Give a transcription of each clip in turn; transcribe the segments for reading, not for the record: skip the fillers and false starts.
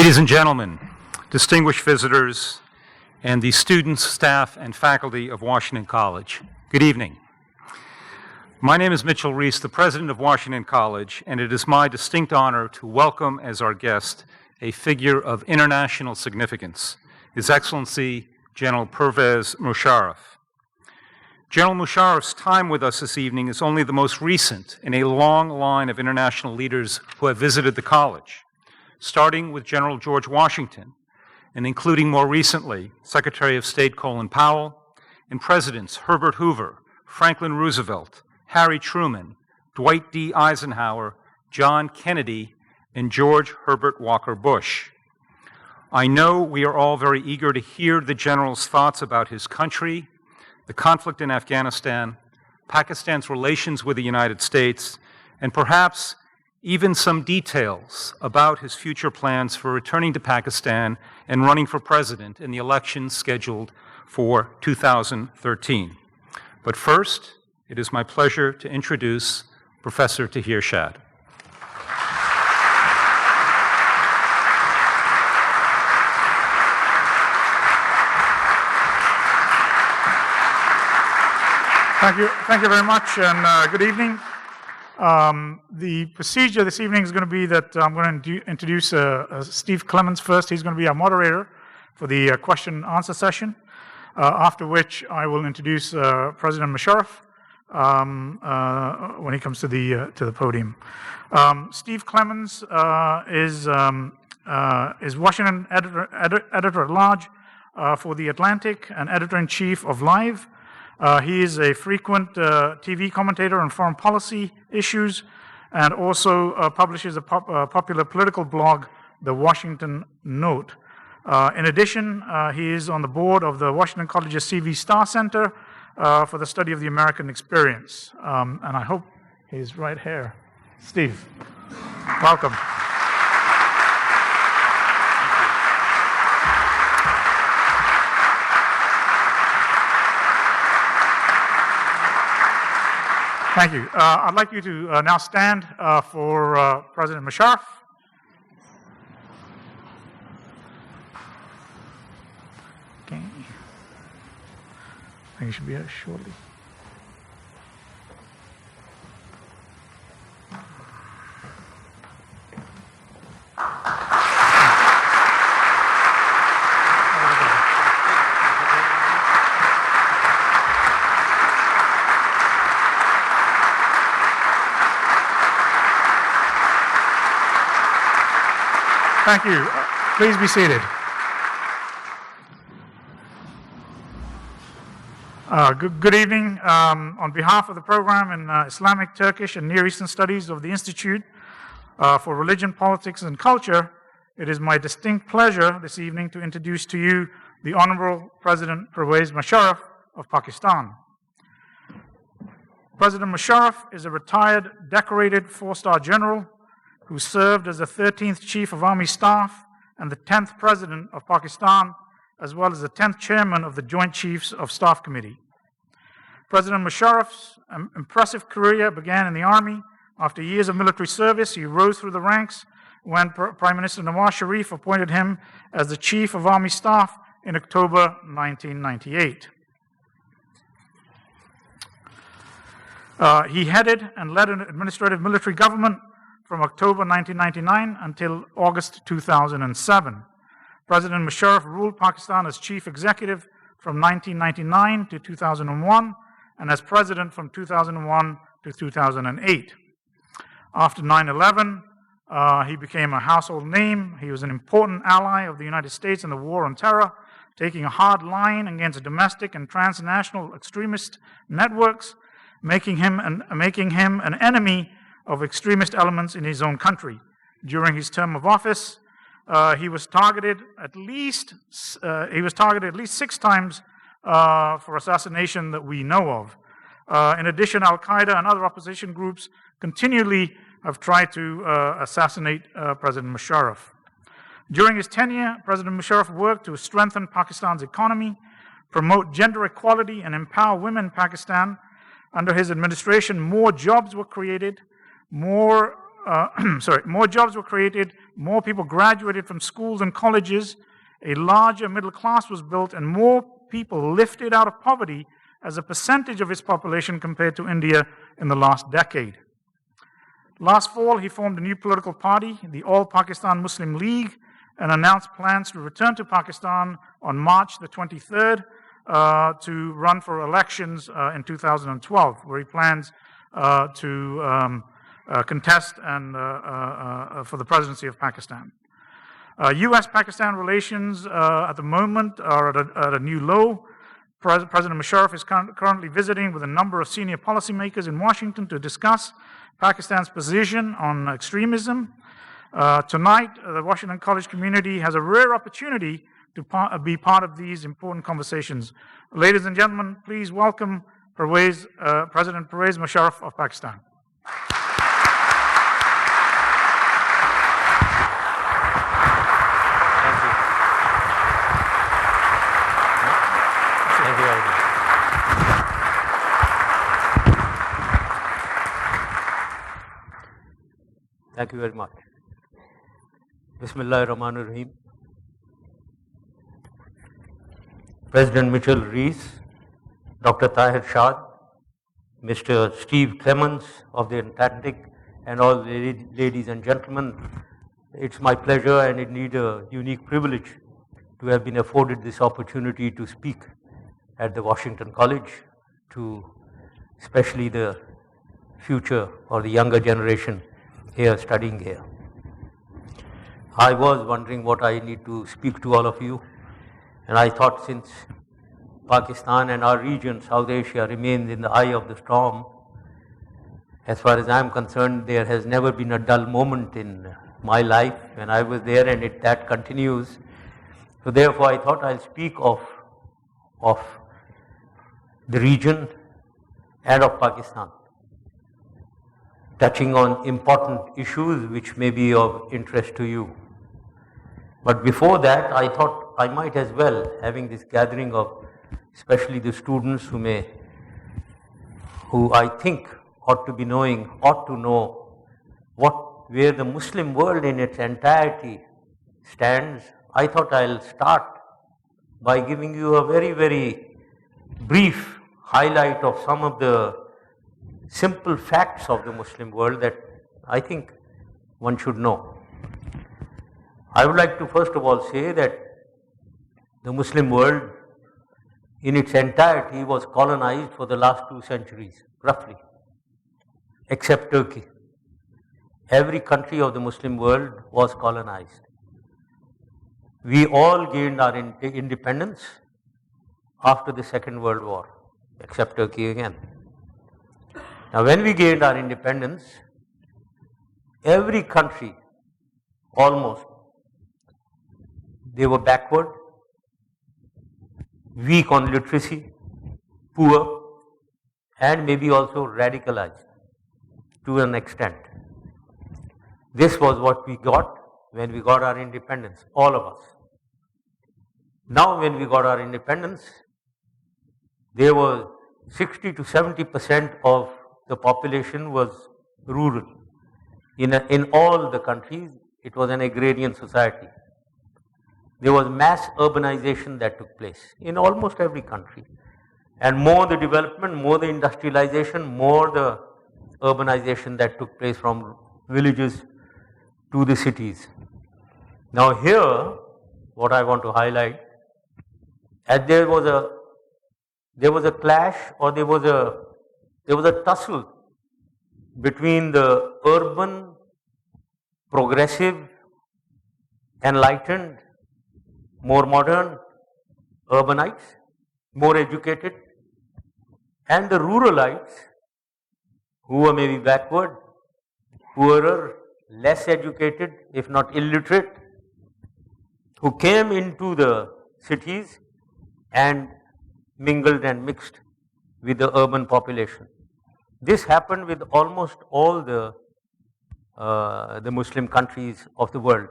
Ladies and gentlemen, distinguished visitors, and the students, staff, and faculty of Washington College, good evening. My name is Mitchell Reese, the president of Washington College, and it is my distinct honor to welcome as our guest a figure of international significance, His Excellency General Pervez Musharraf. General Musharraf's time with us this evening is only the most recent in a long line of international leaders who have visited the college, starting with General George Washington, and including more recently Secretary of State Colin Powell, and Presidents Herbert Hoover, Franklin Roosevelt, Harry Truman, Dwight D. Eisenhower, John Kennedy, and George Herbert Walker Bush. I know we are all very eager to hear the General's thoughts about his country, the conflict in Afghanistan, Pakistan's relations with the United States, and perhaps even some details about his future plans for returning to Pakistan and running for president in the elections scheduled for 2013. But first, it is my pleasure to introduce Professor Tahir Shad. Thank you very much, and good evening. The procedure this evening is going to be that I'm going to introduce Steve Clements first. He's going to be our moderator for the question and answer session, after which I will introduce President Musharraf when he comes to the podium. Steve Clements is Washington editor-at-large for The Atlantic and editor-in-chief of Live. He is a frequent TV commentator on foreign policy issues and also publishes a popular political blog, The Washington Note. In addition, he is on the board of the Washington College's C.V. Starr Center for the study of the American experience. And I hope he's right here. Steve, welcome. Thank you. I'd like you to now stand for President Musharraf. Okay. I think he should be here shortly. Thank you. Please be seated. Good evening. On behalf of the program in Islamic, Turkish, and Near Eastern Studies of the Institute for Religion, Politics, and Culture, it is my distinct pleasure this evening to introduce to you the Honorable President Pervez Musharraf of Pakistan. President Musharraf is a retired, decorated four-star general who served as the 13th Chief of Army Staff and the 10th President of Pakistan, as well as the 10th Chairman of the Joint Chiefs of Staff Committee. President Musharraf's impressive career began in the Army. After years of military service, he rose through the ranks when Prime Minister Nawaz Sharif appointed him as the Chief of Army Staff in October 1998. He headed and led an administrative military government from October 1999 until August 2007. President Musharraf ruled Pakistan as chief executive from 1999 to 2001 and as president from 2001 to 2008. After 9/11, he became a household name. He was an important ally of the United States in the war on terror, taking a hard line against domestic and transnational extremist networks, making him an enemy of extremist elements in his own country. During his term of office, he was targeted at least 6 times for assassination that we know of. In addition, Al-Qaeda and other opposition groups continually have tried to assassinate President Musharraf. During his tenure, President Musharraf worked to strengthen Pakistan's economy, promote gender equality, and empower women in Pakistan. Under his administration, more jobs were created, more more jobs were created, more people graduated from schools and colleges, a larger middle class was built, and more people lifted out of poverty as a percentage of its population compared to India in the last decade. Last fall, he formed a new political party, the All Pakistan Muslim League, and announced plans to return to Pakistan on March the 23rd to run for elections in 2012, where he plans to contest and for the presidency of Pakistan. U.S.-Pakistan relations at the moment are at a new low. President Musharraf is currently visiting with a number of senior policymakers in Washington to discuss Pakistan's position on extremism. Tonight, the Washington College community has a rare opportunity to be part of these important conversations. Ladies and gentlemen, please welcome President Pervez Musharraf of Pakistan. Thank you very much. Bismillahirrahmanirrahim. President Mitchell Reese, Dr. Tahir Shad, Mr. Steve Clements of the Atlantic, and all the ladies and gentlemen, it's my pleasure and indeed a unique privilege to have been afforded this opportunity to speak at the Washington College to especially the future or the younger generation here studying here. I was wondering what I need to speak to all of you, and I thought since Pakistan and our region, South Asia, remains in the eye of the storm, as far as I am concerned, there has never been a dull moment in my life when I was there, and that continues. So therefore I thought I'll speak of the region and of Pakistan, touching on important issues which may be of interest to you. But before that, I thought I might as well, having this gathering of especially the students who I think ought to know where the Muslim world in its entirety stands, I thought I'll start by giving you a very, very brief highlight of some of the simple facts of the Muslim world that I think one should know. I would like to first of all say that the Muslim world in its entirety was colonized for the last 2 centuries, roughly, except Turkey. Every country of the Muslim world was colonized. We all gained our independence after the Second World War, except Turkey again. Now, when we gained our independence, every country, almost, they were backward, weak on literacy, poor, and maybe also radicalized to an extent. This was what we got when we got our independence, all of us. Now, when we got our independence, there was 60 to 70% of the population was rural. In all the countries, it was an agrarian society. There was mass urbanization that took place in almost every country. And more the development, more the industrialization, more the urbanization that took place from villages to the cities. Now here, what I want to highlight, as there was a clash, or there was a tussle between the urban, progressive, enlightened, more modern urbanites, more educated, and the ruralites who were maybe backward, poorer, less educated, if not illiterate, who came into the cities and mingled and mixed with the urban population. This happened with almost all the Muslim countries of the world,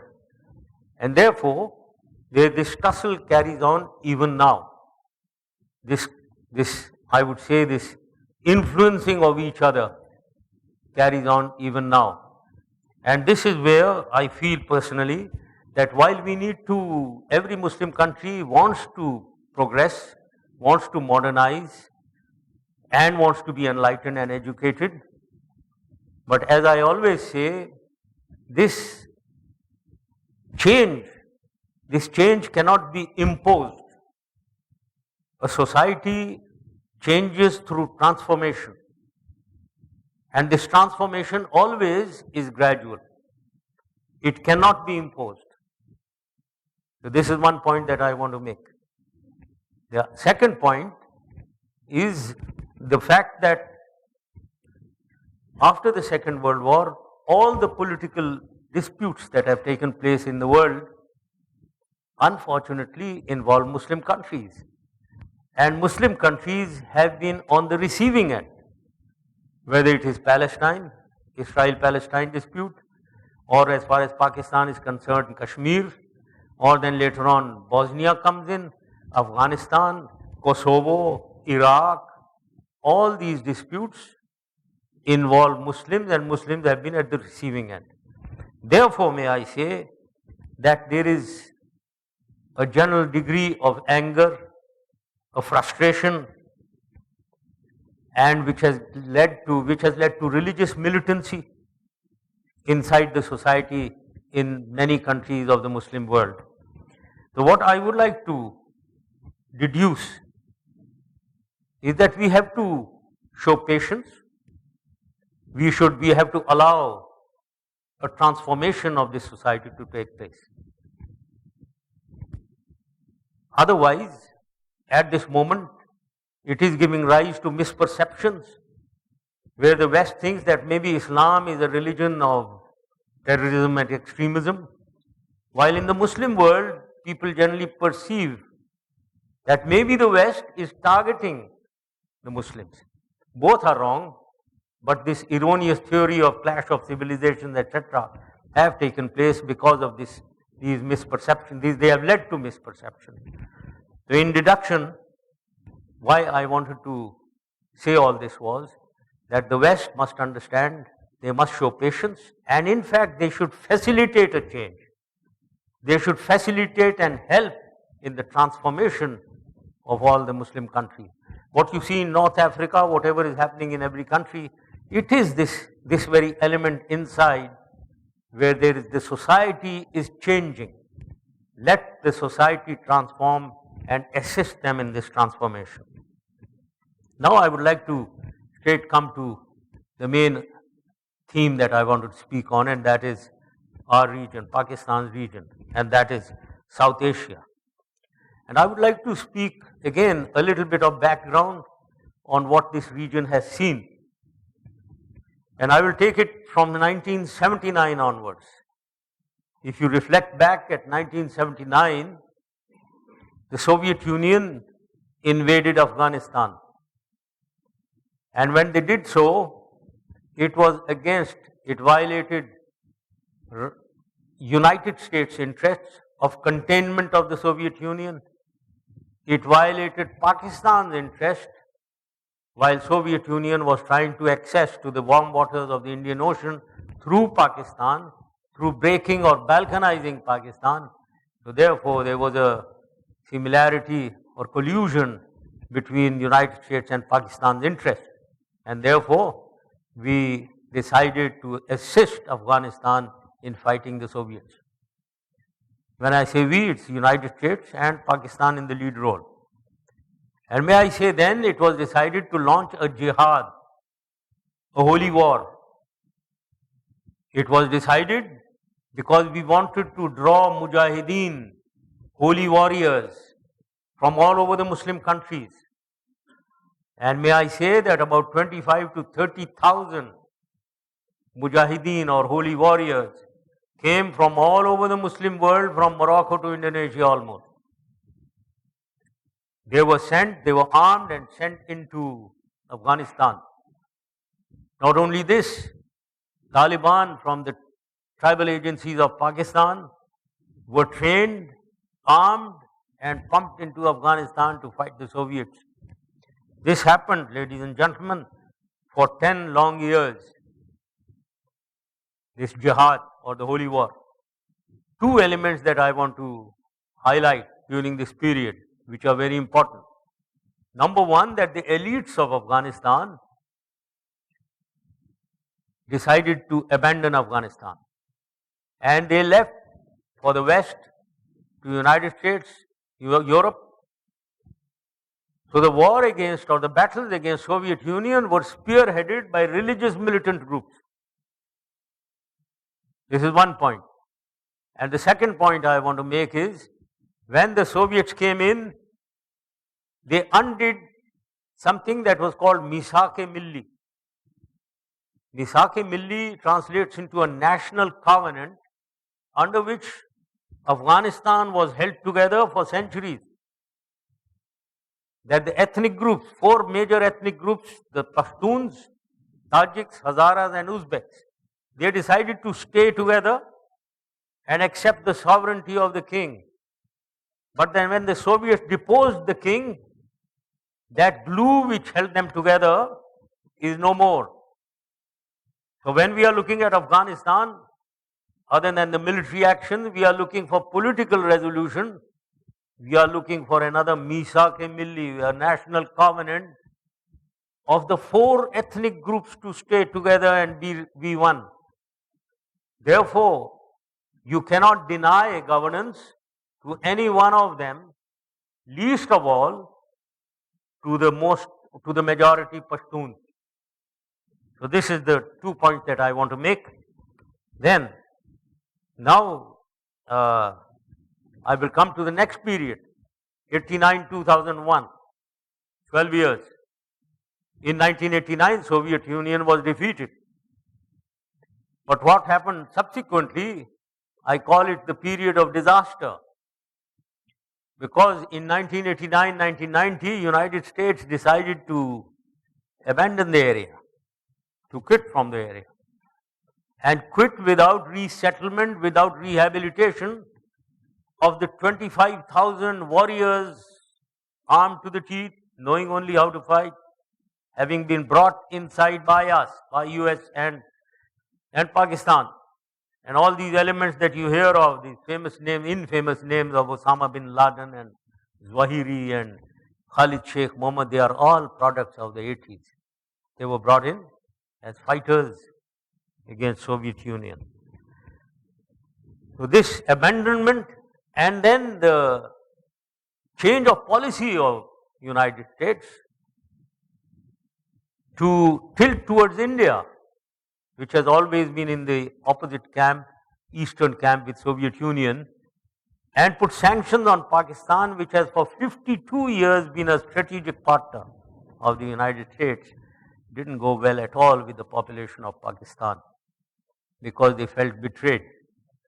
and therefore this tussle carries on even now. This I would say this influencing of each other carries on even now. And this is where I feel personally that while we need to, every Muslim country wants to progress, wants to modernize, and wants to be enlightened and educated. But as I always say, this change cannot be imposed. A society changes through transformation. And this transformation always is gradual. It cannot be imposed. So this is one point that I want to make. The second point is the fact that after the Second World War, all the political disputes that have taken place in the world unfortunately involve Muslim countries. And Muslim countries have been on the receiving end, whether it is Palestine, Israel-Palestine dispute, or as far as Pakistan is concerned, Kashmir, or then later on Bosnia comes in, Afghanistan, Kosovo, Iraq. All these disputes involve Muslims, and Muslims have been at the receiving end. Therefore, may I say that there is a general degree of anger, of frustration, and which has led to religious militancy inside the society in many countries of the Muslim world. So what I would like to deduce is that we have to show patience. We have to allow a transformation of this society to take place. Otherwise, at this moment, it is giving rise to misperceptions, where the West thinks that maybe Islam is a religion of terrorism and extremism, while in the Muslim world, people generally perceive that maybe the West is targeting the Muslims. Both are wrong, but this erroneous theory of clash of civilizations, etc., have taken place because of these misperceptions. They have led to misperception. So in deduction, why I wanted to say all this was that the West must understand, they must show patience, and in fact they should facilitate a change. They should facilitate and help in the transformation of all the Muslim countries. What you see in North Africa, whatever is happening in every country, it is this very element inside where the society is changing. Let the society transform and assist them in this transformation. Now I would like to straight come to the main theme that I want to speak on, and that is our region, Pakistan's region, and that is South Asia. And I would like to speak again a little bit of background on what this region has seen. And I will take it from 1979 onwards. If you reflect back at 1979, the Soviet Union invaded Afghanistan. And when they did so, it violated United States interests of containment of the Soviet Union. It violated Pakistan's interest, while Soviet Union was trying to access to the warm waters of the Indian Ocean through Pakistan, through breaking or balkanizing Pakistan. So therefore, there was a similarity or collusion between United States and Pakistan's interest. And therefore, we decided to assist Afghanistan in fighting the Soviets. When I say we, it's United States and Pakistan in the lead role. And may I say then, it was decided to launch a jihad, a holy war. It was decided because we wanted to draw mujahideen, holy warriors, from all over the Muslim countries. And may I say that about 25 to 30,000 mujahideen or holy warriors came from all over the Muslim world, from Morocco to Indonesia almost. They were armed and sent into Afghanistan. Not only this, Taliban from the tribal agencies of Pakistan were trained, armed, and pumped into Afghanistan to fight the Soviets. This happened, ladies and gentlemen, for 10 long years. this jihad or the holy war. Two elements that I want to highlight during this period, which are very important. Number one, that the elites of Afghanistan decided to abandon Afghanistan, and they left for the West, to United States, Europe. So the war against, or the battles against Soviet Union were spearheaded by religious militant groups. This is one point. And the second point I want to make is, when the Soviets came in, they undid something that was called Misake-Milli. Misake-Milli translates into a national covenant under which Afghanistan was held together for centuries. That the ethnic groups, four major ethnic groups, the Pashtuns, Tajiks, Hazaras and Uzbeks, they decided to stay together and accept the sovereignty of the king. But then when the Soviets deposed the king, that glue which held them together is no more. So when we are looking at Afghanistan, other than the military action, we are looking for political resolution. We are looking for another Misake-Milli, a national covenant of the four ethnic groups to stay together and be one. Therefore, you cannot deny governance to any one of them, least of all to the majority Pashtuns. So this is the 2 points that I want to make. Then, now I will come to the next period, 89-2001, 12 years. In 1989, Soviet Union was defeated. But what happened subsequently, I call it the period of disaster. Because in 1989-1990, United States decided to abandon the area, to quit from the area. And quit without resettlement, without rehabilitation of the 25,000 warriors armed to the teeth, knowing only how to fight, having been brought inside by us, by US and Pakistan. And all these elements that you hear of, these famous names, infamous names of Osama bin Laden and Zawahiri and Khalid Sheikh Mohammed, they are all products of the 80s. They were brought in as fighters against Soviet Union. So this abandonment and then the change of policy of United States to tilt towards India, which has always been in the opposite camp, eastern camp with Soviet Union, and put sanctions on Pakistan, which has for 52 years been a strategic partner of the United States, didn't go well at all with the population of Pakistan, because they felt betrayed.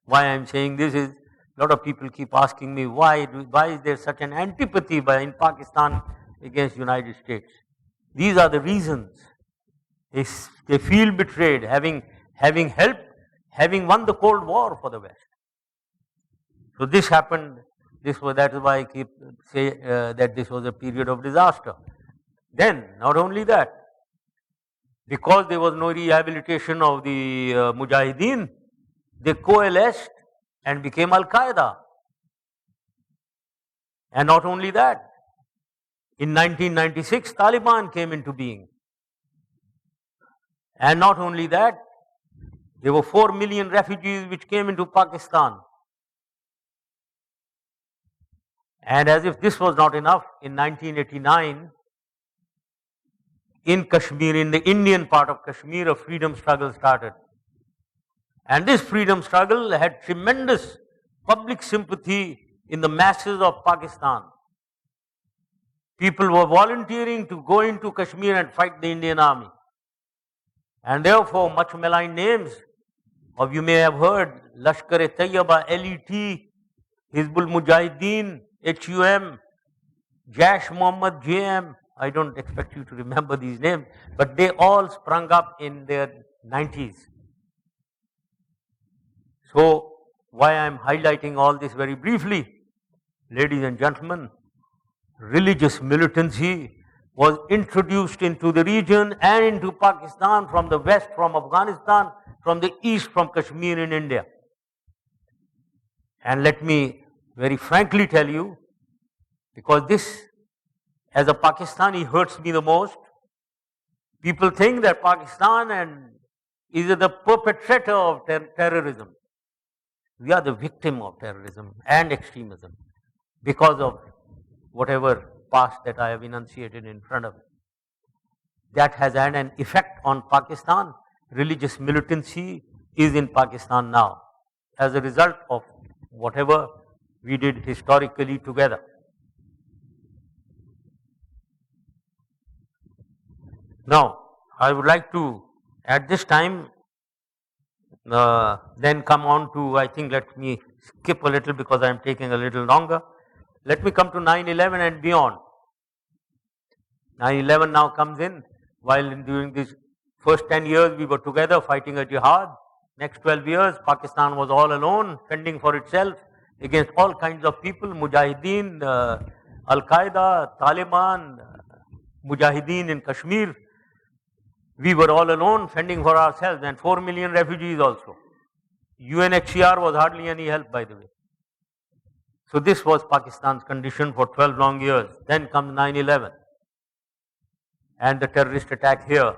Why I am saying this is, a lot of people keep asking me, why is there such an antipathy in Pakistan against United States? These are the reasons. They feel betrayed, having helped, having won the Cold War for the West. So this happened. That is why I keep say that this was a period of disaster. Then, not only that, because there was no rehabilitation of the Mujahideen, they coalesced and became Al-Qaeda. And not only that, in 1996, Taliban came into being. And not only that, there were 4 million refugees which came into Pakistan. And as if this was not enough, in 1989, in Kashmir, in the Indian part of Kashmir, a freedom struggle started. And this freedom struggle had tremendous public sympathy in the masses of Pakistan. People were volunteering to go into Kashmir and fight the Indian army. And therefore, much maligned names of, you may have heard, Lashkar-e-Tayyaba, LET, Hizbul Mujahideen, HUM, Jaish Muhammad, JM. I don't expect you to remember these names, but they all sprung up in their 90s. So, why I am highlighting all this very briefly, ladies and gentlemen, religious militancy was introduced into the region and into Pakistan from the west, from Afghanistan, from the east, from Kashmir in India. And let me very frankly tell you, because this, as a Pakistani, hurts me the most. People think that Pakistan is the perpetrator of terrorism. We are the victim of terrorism and extremism because of whatever past that I have enunciated in front of you. That has had an effect on Pakistan. Religious militancy is in Pakistan now as a result of whatever we did historically together. Now, I would like to, at this time, then come on to, I think, let me skip a little because I am taking a little longer. Let me come to 9/11 and beyond. 9/11 now comes in, while during these first 10 years we were together fighting a jihad. Next 12 years, Pakistan was all alone, fending for itself against all kinds of people, Mujahideen, Al-Qaeda, Taliban, Mujahideen in Kashmir. We were all alone, fending for ourselves, and 4 million refugees also. UNHCR was hardly any help, by the way. So this was Pakistan's condition for 12 long years. Then comes 9/11 and the terrorist attack here,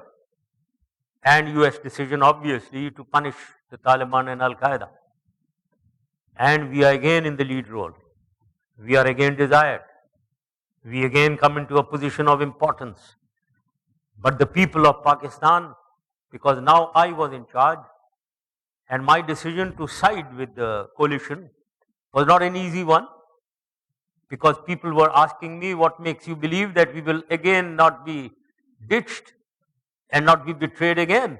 and US decision obviously to punish the Taliban and Al-Qaeda. And we are again in the lead role. We are again desired. We again come into a position of importance. But the people of Pakistan, because now I was in charge, and my decision to side with the coalition was not an easy one, because people were asking me, what makes you believe that we will again not be ditched and not be betrayed again?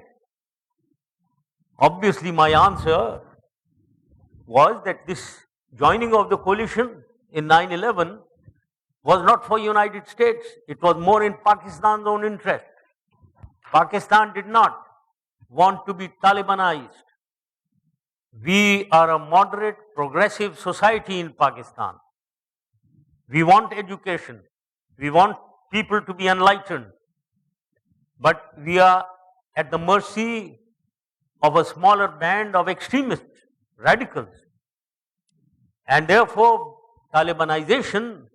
Obviously, my answer was that this joining of the coalition in 9/11 was not for United States. It was more in Pakistan's own interest. Pakistan did not want to be Talibanized. We are a moderate, progressive society in Pakistan. We want education. We want people to be enlightened. But we are at the mercy of a smaller band of extremists, radicals. And therefore, Talibanization,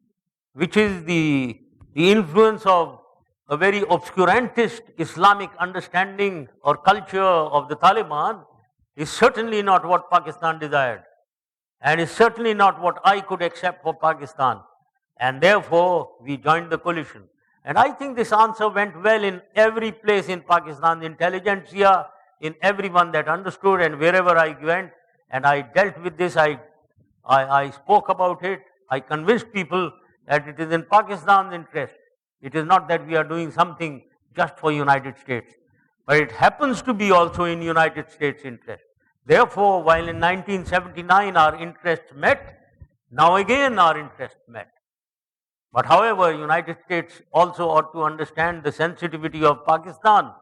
which is the influence of a very obscurantist Islamic understanding or culture of the Taliban, is certainly not what Pakistan desired, and is certainly not what I could accept for Pakistan. And therefore, we joined the coalition. And I think this answer went well in every place in Pakistan's intelligentsia, in everyone that understood, and wherever I went, and I dealt with this, I spoke about it, I convinced people that it is in Pakistan's interest. It is not that we are doing something just for United States, but it happens to be also in United States' interest. Therefore, while in 1979 our interests met, now again our interests met. But however, United States also ought to understand the sensitivity of Pakistan,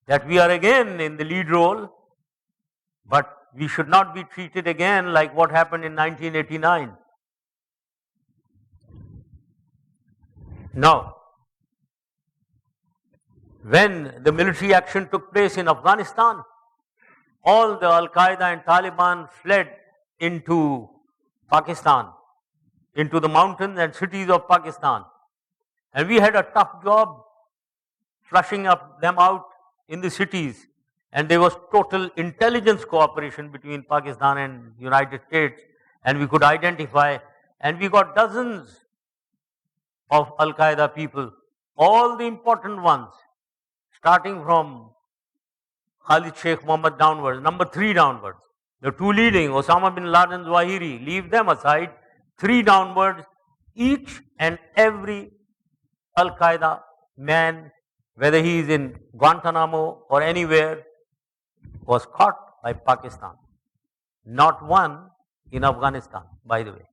that we are again in the lead role, but we should not be treated again like what happened in 1989. Now, when the military action took place in Afghanistan, all the Al-Qaeda and Taliban fled into Pakistan, into the mountains and cities of Pakistan. And we had a tough job flushing them out in the cities. And there was total intelligence cooperation between Pakistan and United States, and we could identify, and we got dozens of Al-Qaeda people, all the important ones, starting from Khalid Sheikh Mohammed downwards, number 3 downwards. The 2 leading, Osama bin Laden, Zawahiri, leave them aside, 3 downwards, each and every Al-Qaeda man, whether he is in Guantanamo or anywhere, was caught by Pakistan. Not one in Afghanistan, by the way.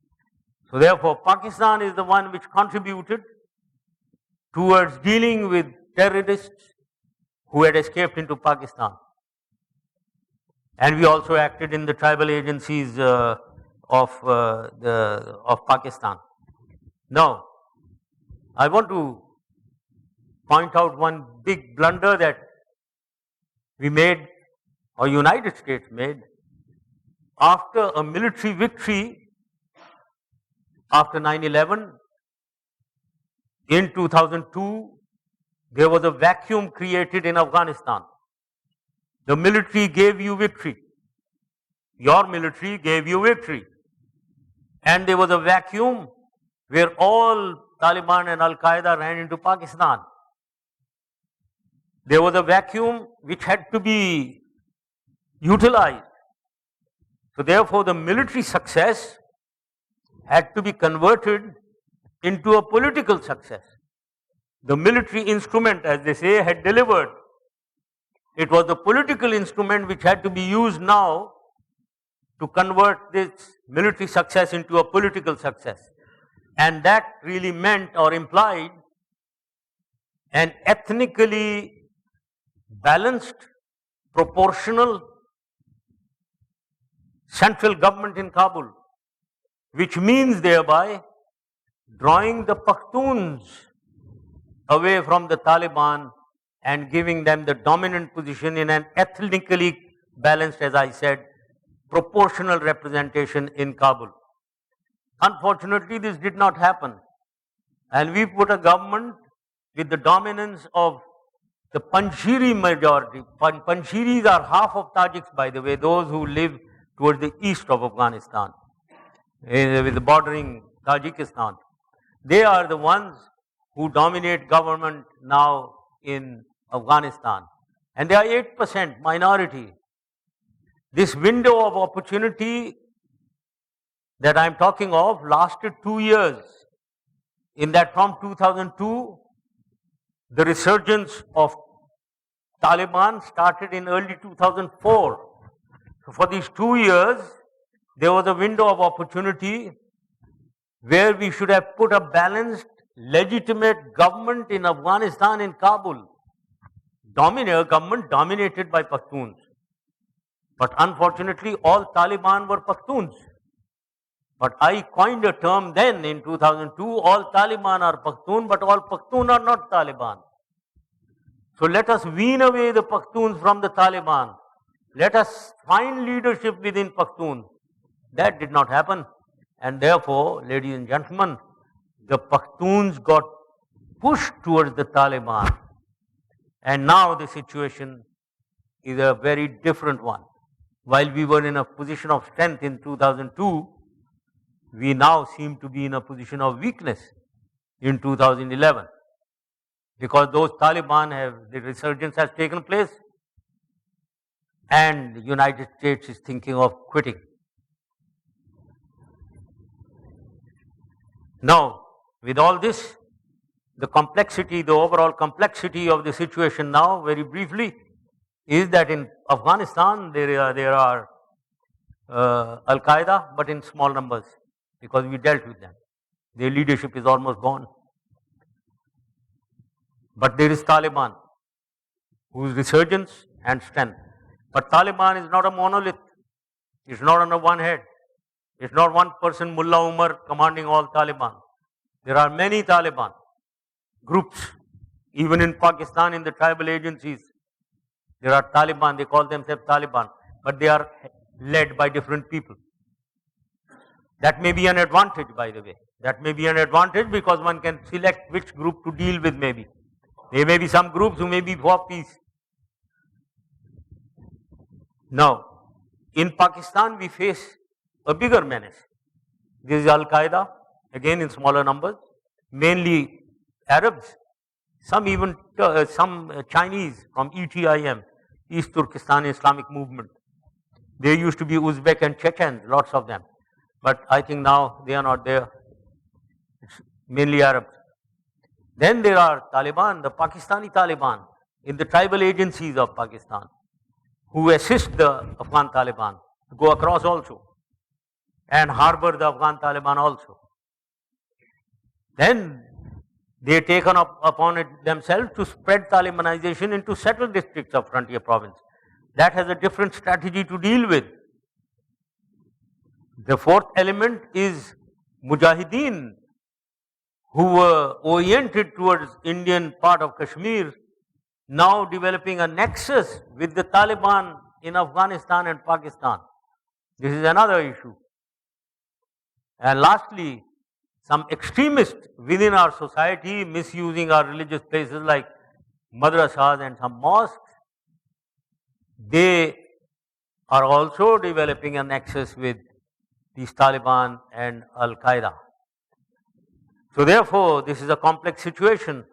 So therefore, Pakistan is the one which contributed towards dealing with terrorists who had escaped into Pakistan. And we also acted in the tribal agencies of Pakistan. Now, I want to point out one big blunder that we made or United States made after a military victory after 9/11 in 2002. There was a vacuum created in Afghanistan. The military gave you victory. Your military gave you victory. And there was a vacuum where all Taliban and Al-Qaeda ran into Pakistan. There was a vacuum which had to be utilized. So therefore, the military success had to be converted into a political success. The military instrument, as they say, had delivered. It was the political instrument which had to be used now to convert this military success into a political success. And that really meant or implied an ethnically balanced, proportional central government in Kabul, which means thereby drawing the Pakhtuns away from the Taliban and giving them the dominant position in an ethnically balanced, as I said, proportional representation in Kabul. Unfortunately, this did not happen. And we put a government with the dominance of the Panjshiri majority. Panjshiris are half of Tajiks, by the way, those who live towards the east of Afghanistan, with the bordering Tajikistan. They are the ones who dominate government now in Afghanistan. And they are 8% minority. This window of opportunity that I am talking of lasted 2 years. In that from 2002, the resurgence of Taliban started in early 2004. So for these 2 years, there was a window of opportunity where we should have put a balanced, legitimate government in Afghanistan, in Kabul. Government dominated by Pakhtuns. But unfortunately, all Taliban were Pakhtuns. But I coined a term then in 2002, all Taliban are Pakhtun, but all Pakhtun are not Taliban. So let us wean away the Pakhtuns from the Taliban. Let us find leadership within Pakhtun. That did not happen. And therefore, ladies and gentlemen, the Pakhtuns got pushed towards the Taliban. And now the situation is a very different one. While we were in a position of strength in 2002, we now seem to be in a position of weakness in 2011. Because those Taliban the resurgence has taken place, and the United States is thinking of quitting. Now, with all this, the complexity, the overall complexity of the situation now, very briefly, is that in Afghanistan there are Al-Qaeda, but in small numbers, because we dealt with them. Their leadership is almost gone. But there is Taliban, whose resurgence and strength. But Taliban is not a monolith. It's not under one head. It's not one person, Mullah Umar, commanding all Taliban. There are many Taliban groups, even in Pakistan, in the tribal agencies. There are Taliban, they call themselves Taliban, but they are led by different people. That may be an advantage, by the way. That may be an advantage because one can select which group to deal with, maybe. There may be some groups who may be for peace. Now, in Pakistan, we face a bigger menace. This is Al-Qaeda, again in smaller numbers, mainly Arabs, some even some Chinese from ETIM, East Turkestan Islamic Movement. There used to be Uzbek and Chechens, lots of them. But I think now they are not there. It's mainly Arabs. Then there are Taliban, the Pakistani Taliban, in the tribal agencies of Pakistan, who assist the Afghan Taliban to go across also and harbor the Afghan Taliban also. Then they take upon it themselves to spread Talibanization into settled districts of frontier province. That has a different strategy to deal with. The fourth element is Mujahideen, who were oriented towards Indian part of Kashmir, now developing a nexus with the Taliban in Afghanistan and Pakistan. This is another issue. And lastly, some extremists within our society misusing our religious places like madrasas and some mosques, they are also developing a nexus with these Taliban and Al-Qaeda. So therefore, this is a complex situation.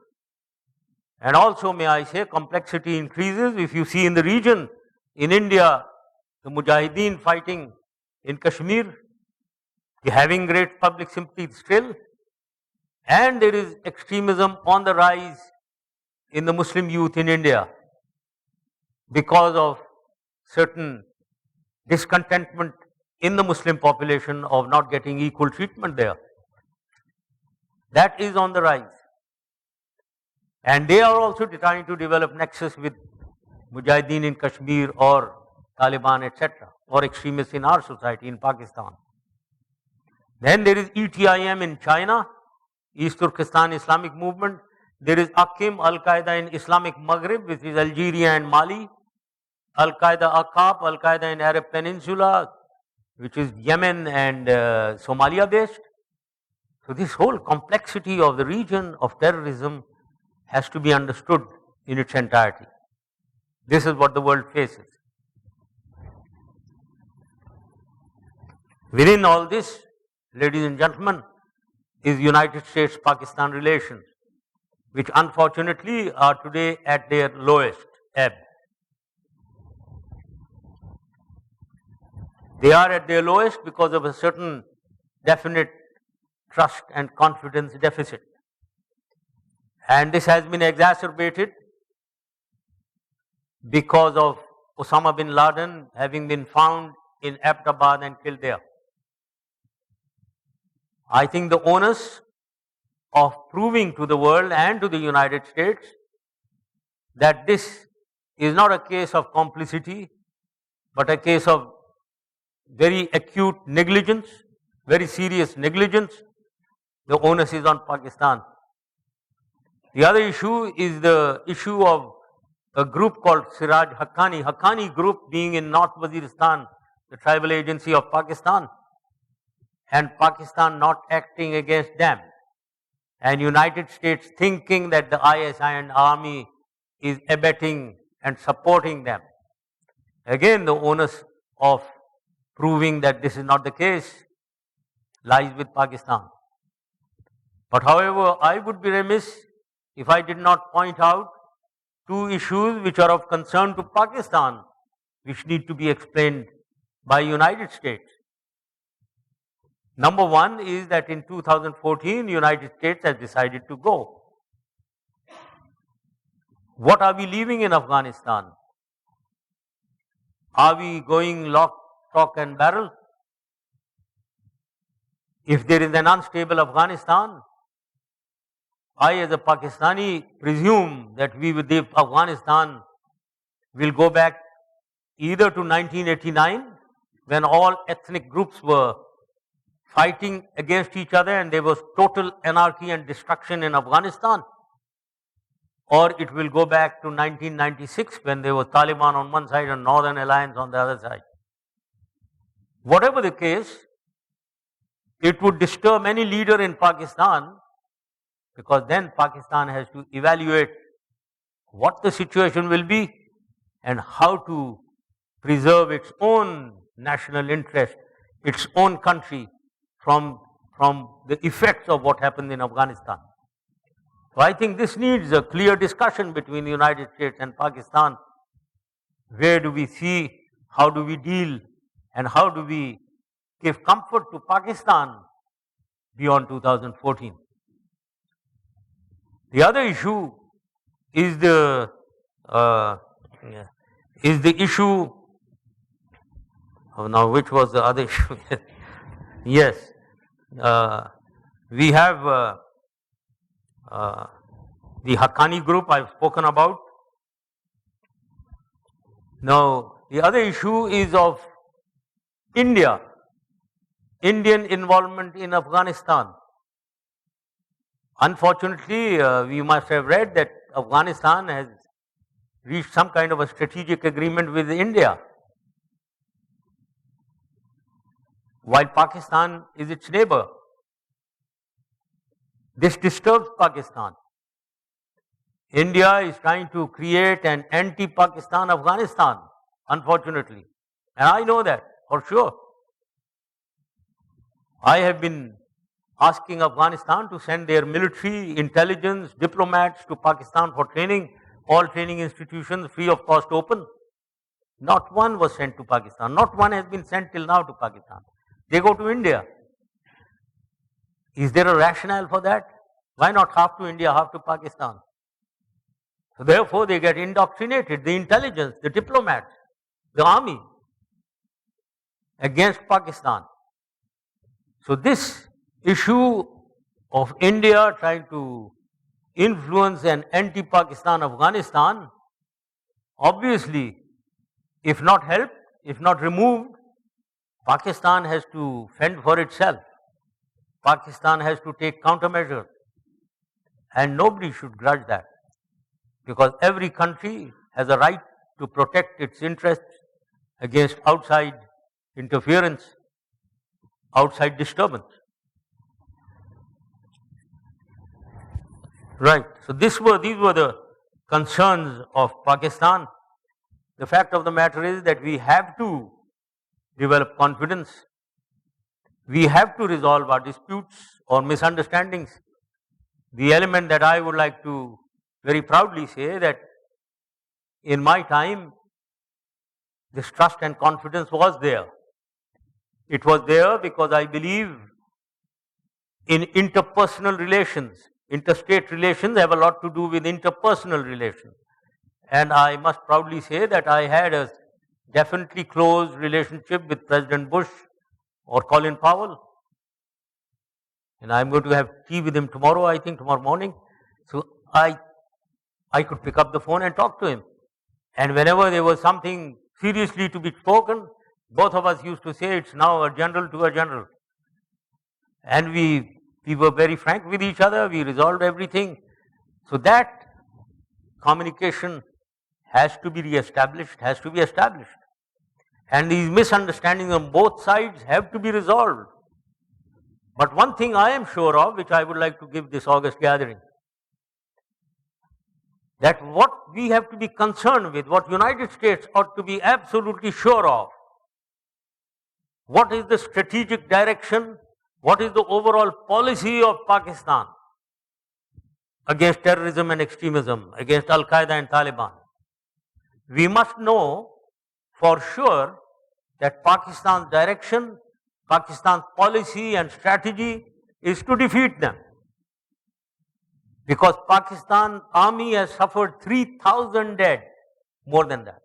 And also, may I say, complexity increases if you see in the region, in India, the Mujahideen fighting in Kashmir, having great public sympathy still, and there is extremism on the rise in the Muslim youth in India because of certain discontentment in the Muslim population of not getting equal treatment there. That is on the rise. And they are also trying to develop nexus with Mujahideen in Kashmir or Taliban, etc., or extremists in our society in Pakistan. Then there is ETIM in China, East Turkestan Islamic Movement. There is Akim, Al-Qaeda in Islamic Maghrib, which is Algeria and Mali. Al-Qaeda Aqab, Al-Qaeda in Arab Peninsula, which is Yemen and Somalia based. So this whole complexity of the region of terrorism has to be understood in its entirety. This is what the world faces. Within all this, ladies and gentlemen, is United States-Pakistan relations, which unfortunately are today at their lowest ebb. They are at their lowest because of a certain definite trust and confidence deficit. And this has been exacerbated because of Osama bin Laden having been found in Abbottabad and killed there. I think the onus of proving to the world and to the United States that this is not a case of complicity, but a case of very acute negligence, very serious negligence, the onus is on Pakistan. The other issue is the issue of a group called Siraj Haqqani. Haqqani group being in North Waziristan, the tribal agency of Pakistan, and Pakistan not acting against them, and United States thinking that the ISI and army is abetting and supporting them. Again, the onus of proving that this is not the case lies with Pakistan. But however, I would be remiss if I did not point out two issues which are of concern to Pakistan, which need to be explained by United States. Number one is that in 2014, United States has decided to go. What are we leaving in Afghanistan? Are we going lock, stock and barrel? If there is an unstable Afghanistan, I as a Pakistani presume that we with Afghanistan will go back either to 1989 when all ethnic groups were fighting against each other and there was total anarchy and destruction in Afghanistan, or it will go back to 1996 when there was Taliban on one side and Northern Alliance on the other side. Whatever the case, it would disturb any leader in Pakistan, because then Pakistan has to evaluate what the situation will be and how to preserve its own national interest, its own country from the effects of what happened in Afghanistan. So I think this needs a clear discussion between the United States and Pakistan. Where do we see, how do we deal, and how do we give comfort to Pakistan beyond 2014? The other issue is the issue. Oh, now, which was the other issue? Yes, we have the Haqqani group I've spoken about. Now, the other issue is of India, Indian involvement in Afghanistan. Unfortunately, we must have read that Afghanistan has reached some kind of a strategic agreement with India while Pakistan is its neighbor. This disturbs Pakistan. India is trying to create an anti-Pakistan Afghanistan, unfortunately. And I know that for sure. I have been asking Afghanistan to send their military, intelligence, diplomats to Pakistan for training. All training institutions free of cost open. Not one was sent to Pakistan. Not one has been sent till now to Pakistan. They go to India. Is there a rationale for that? Why not half to India, half to Pakistan? So therefore they get indoctrinated, the intelligence, the diplomats, the army against Pakistan. So this issue of India trying to influence an anti-Pakistan Afghanistan, obviously, if not helped, if not removed, Pakistan has to fend for itself. Pakistan has to take countermeasures. And nobody should grudge that. Because every country has a right to protect its interests against outside interference, outside disturbance. Right. So these were the concerns of Pakistan. The fact of the matter is that we have to develop confidence. We have to resolve our disputes or misunderstandings. The element that I would like to very proudly say that in my time, this trust and confidence was there. It was there because I believe in interpersonal relations. Interstate relations have a lot to do with interpersonal relations. And I must proudly say that I had a definitely close relationship with President Bush or Colin Powell. And I'm going to have tea with him tomorrow, I think, tomorrow morning. So I could pick up the phone and talk to him. And whenever there was something seriously to be spoken, both of us used to say it's now a general to a general. And we were very frank with each other, we resolved everything. So that communication has to be re-established, has to be established. And these misunderstandings on both sides have to be resolved. But one thing I am sure of, which I would like to give this August gathering, that what we have to be concerned with, what United States ought to be absolutely sure of, what is the strategic direction, what is the overall policy of Pakistan against terrorism and extremism, against Al-Qaeda and Taliban. We must know for sure that Pakistan's direction, Pakistan's policy and strategy is to defeat them. Because Pakistan army has suffered 3,000 dead, more than that.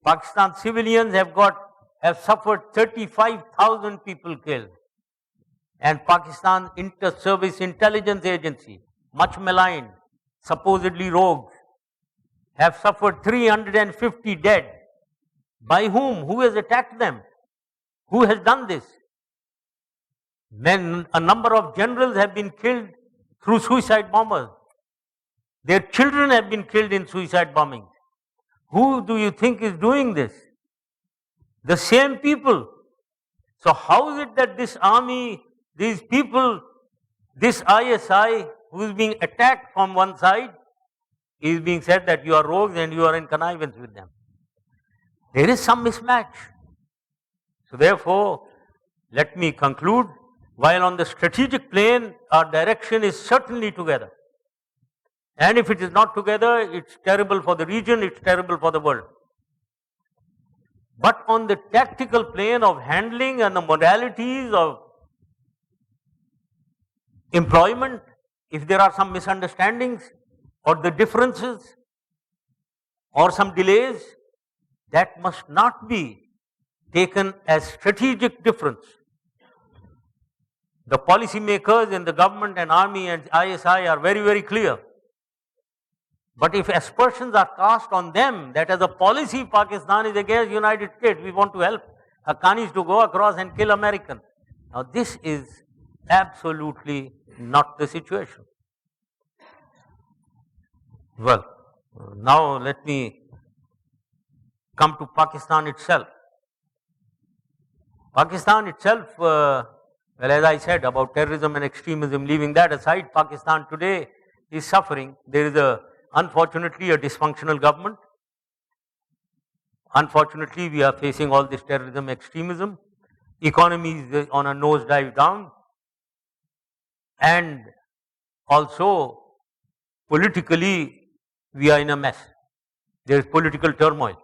Pakistan civilians have suffered 35,000 people killed. And Pakistan Inter-Service Intelligence Agency, much maligned, supposedly rogues, have suffered 350 dead. By whom? Who has attacked them? Who has done this? Then a number of generals have been killed through suicide bombers. Their children have been killed in suicide bombings. Who do you think is doing this? The same people. So how is it that this army, these people, this ISI who is being attacked from one side is being said that you are rogues and you are in connivance with them? There is some mismatch. So therefore, let me conclude. While on the strategic plane, our direction is certainly together. And if it is not together, it's terrible for the region, it's terrible for the world. But on the tactical plane of handling and the modalities of employment, if there are some misunderstandings or the differences or some delays, that must not be taken as strategic difference. The policy makers in the government and army and ISI are very, very clear. But if aspersions are cast on them that as a policy Pakistan is against United States, we want to help Haqqanis to go across and kill Americans. Now this is absolutely not the situation. Well, now let me come to Pakistan itself. Pakistan itself, well, as I said about terrorism and extremism, leaving that aside, Pakistan today is suffering. There is unfortunately, a dysfunctional government. Unfortunately, we are facing all this terrorism, extremism. Economy is on a nosedive down. And also, politically, we are in a mess. There is political turmoil.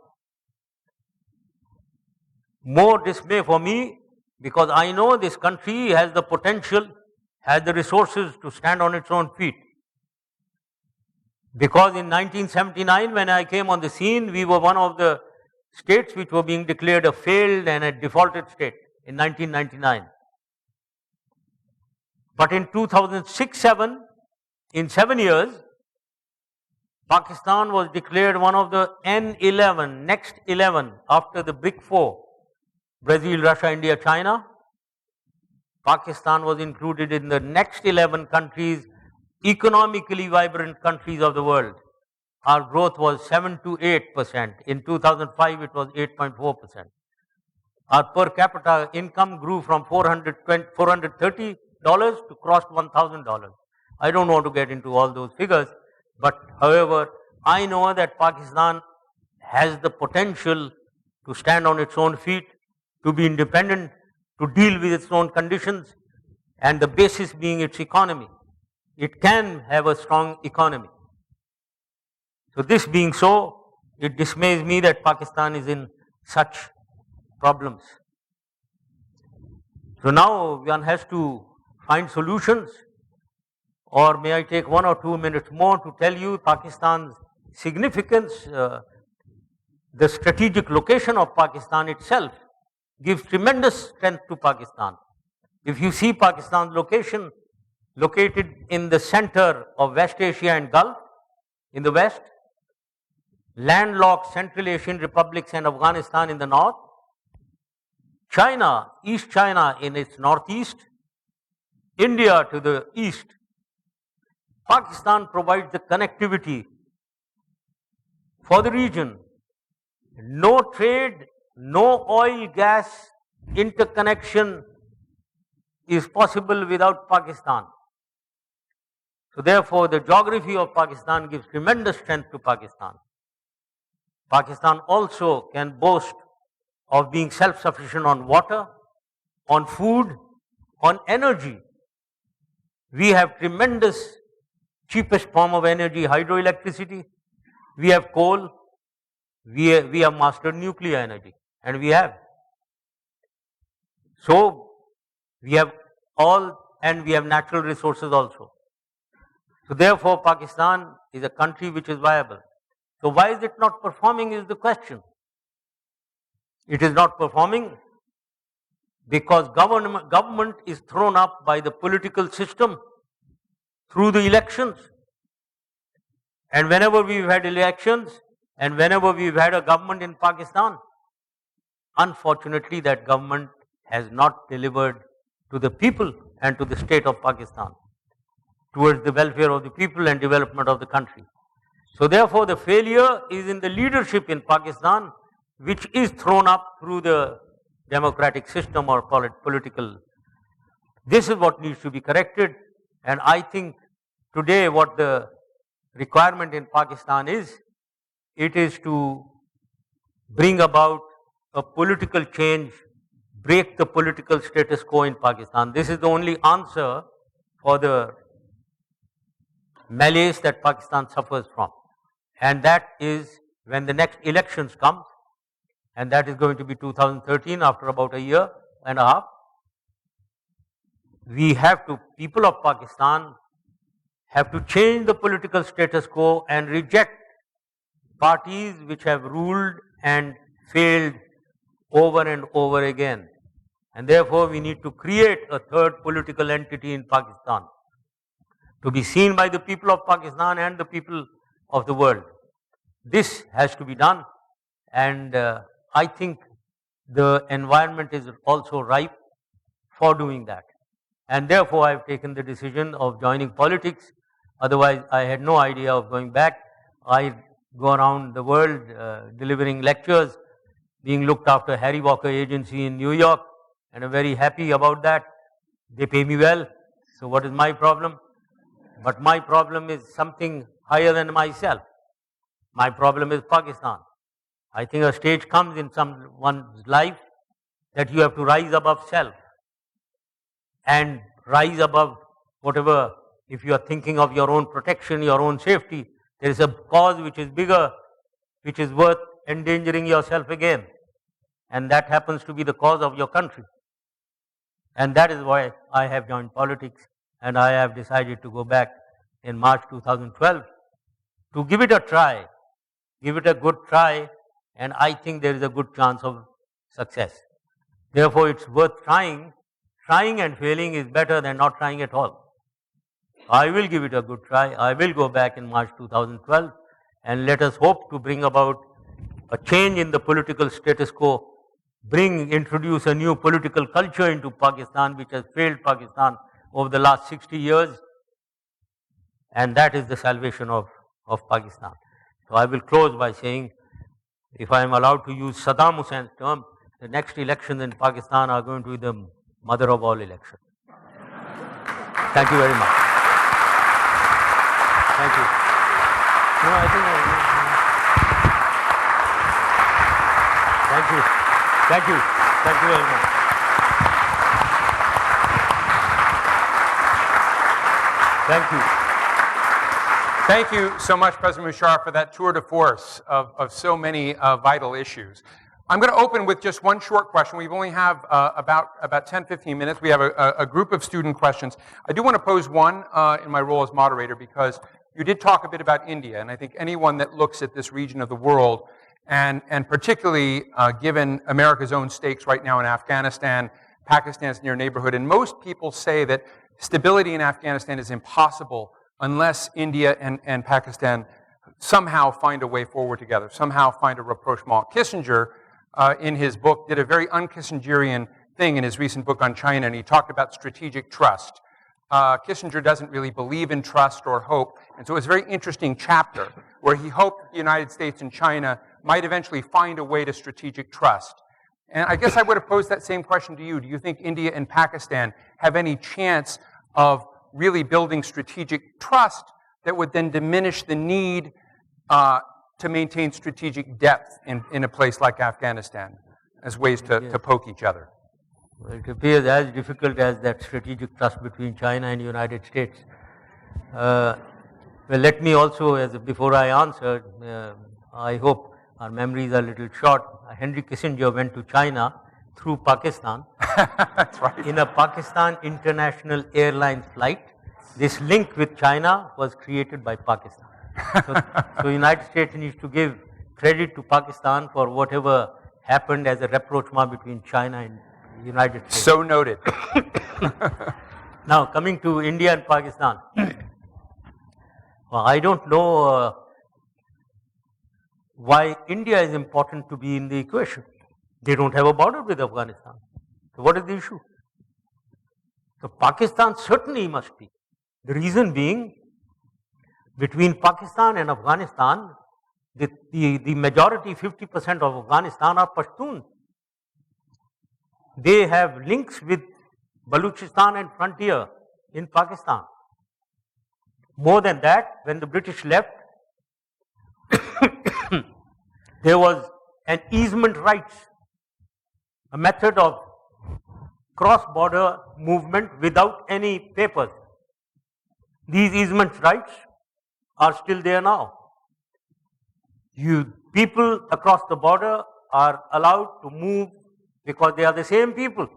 More dismay for me, because I know this country has the potential, has the resources to stand on its own feet. Because in 1979, when I came on the scene, we were one of the states which were being declared a failed and a defaulted state in 1999. But in 2006-7, in 7 years, Pakistan was declared one of the N11, next 11 after the big four, Brazil, Russia, India, China. Pakistan was included in the next 11 countries, economically vibrant countries of the world. Our growth was 7 to 8%. In 2005, it was 8.4%. Our per capita income grew from $430 to crossed $1,000. I don't want to get into all those figures, but however, I know that Pakistan has the potential to stand on its own feet, to be independent, to deal with its own conditions, and the basis being its economy. It can have a strong economy. So this being so, it dismays me that Pakistan is in such problems. So now one has to find solutions, or may I take 1 or 2 minutes more to tell you Pakistan's significance. The strategic location of Pakistan itself gives tremendous strength to Pakistan. If you see Pakistan's location, located in the center of West Asia and Gulf, in the west, landlocked Central Asian republics and Afghanistan in the north, China, East China in its northeast, India to the east. Pakistan provides the connectivity for the region. No trade, no oil, gas interconnection is possible without Pakistan. So therefore, the geography of Pakistan gives tremendous strength to Pakistan. Pakistan also can boast of being self-sufficient on water, on food, on energy. We have tremendous cheapest form of energy, hydroelectricity. We have coal. We have mastered nuclear energy, and we have. So we have all, and we have natural resources also. So therefore, Pakistan is a country which is viable. So why is it not performing is the question. It is not performing because government is thrown up by the political system through the elections. And whenever we've had elections and whenever we've had a government in Pakistan, unfortunately that government has not delivered to the people and to the state of Pakistan towards the welfare of the people and development of the country. So therefore the failure is in the leadership in Pakistan, which is thrown up through the democratic system or political. This is what needs to be corrected, and I think today what the requirement in Pakistan is, it is to bring about a political change, break the political status quo in Pakistan. This is the only answer for the malaise that Pakistan suffers from. And that is when the next elections come, and that is going to be 2013, after about a year and a half. We have to, people of Pakistan have to change the political status quo and reject parties which have ruled and failed over and over again. And therefore we need to create a third political entity in Pakistan to be seen by the people of Pakistan and the people of the world. This has to be done, and I think the environment is also ripe for doing that. And therefore I have taken the decision of joining politics. Otherwise I had no idea of going back. I go around the world delivering lectures, being looked after Harry Walker Agency in New York, and I'm very happy about that. They pay me well, so what is my problem? But my problem is something higher than myself. My problem is Pakistan. I think a stage comes in someone's life that you have to rise above self and rise above whatever. If you are thinking of your own protection, your own safety, there is a cause which is bigger, which is worth endangering yourself again. And that happens to be the cause of your country. And that is why I have joined politics, and I have decided to go back in March 2012 to give it a try, give it a good try, and I think there is a good chance of success. Therefore, it's worth trying. Trying and failing is better than not trying at all. I will give it a good try. I will go back in March 2012, and let us hope to bring about a change in the political status quo, introduce a new political culture into Pakistan, which has failed Pakistan over the last 60 years, and that is the salvation of Pakistan. So I will close by saying, if I am allowed to use Saddam Hussein's term, the next elections in Pakistan are going to be the mother of all elections. Thank you very much. Thank you. No, I think thank you. Thank you. Thank you very much. Thank you. Thank you so much, President Musharraf, for that tour de force of so many vital issues. I'm going to open with just one short question. We only have about 10, 15 minutes. We have a group of student questions. I do want to pose one in my role as moderator, because you did talk a bit about India, and I think anyone that looks at this region of the world, and particularly given America's own stakes right now in Afghanistan, Pakistan's near neighborhood, and most people say that stability in Afghanistan is impossible unless India and Pakistan somehow find a way forward together, somehow find a rapprochement. Kissinger, in his book, did a very un-Kissingerian thing in his recent book on China, and he talked about strategic trust. Kissinger doesn't really believe in trust or hope, and so it was a very interesting chapter where he hoped the United States and China might eventually find a way to strategic trust. And I guess I would have posed that same question to you. Do you think India and Pakistan have any chance of really building strategic trust that would then diminish the need to maintain strategic depth in a place like Afghanistan as ways to poke each other? Well, it appears as difficult as that strategic trust between China and the United States. Well, let me also, before I answer, I hope our memories are a little short. Henry Kissinger went to China through Pakistan. That's right. In a Pakistan International Airlines flight. This link with China was created by Pakistan. So United States needs to give credit to Pakistan for whatever happened as a rapprochement between China and the United States. So noted. Now, coming to India and Pakistan. Well, I don't know why India is important to be in the equation. They don't have a border with Afghanistan. So what is the issue? So Pakistan certainly must be. The reason being, between Pakistan and Afghanistan, the majority, 50% of Afghanistan are Pashtuns. They have links with Balochistan and frontier in Pakistan. More than that, when the British left, there was an easement rights, a method of cross-border movement without any papers. These easement rights are still there now. People across the border are allowed to move because they are the same people,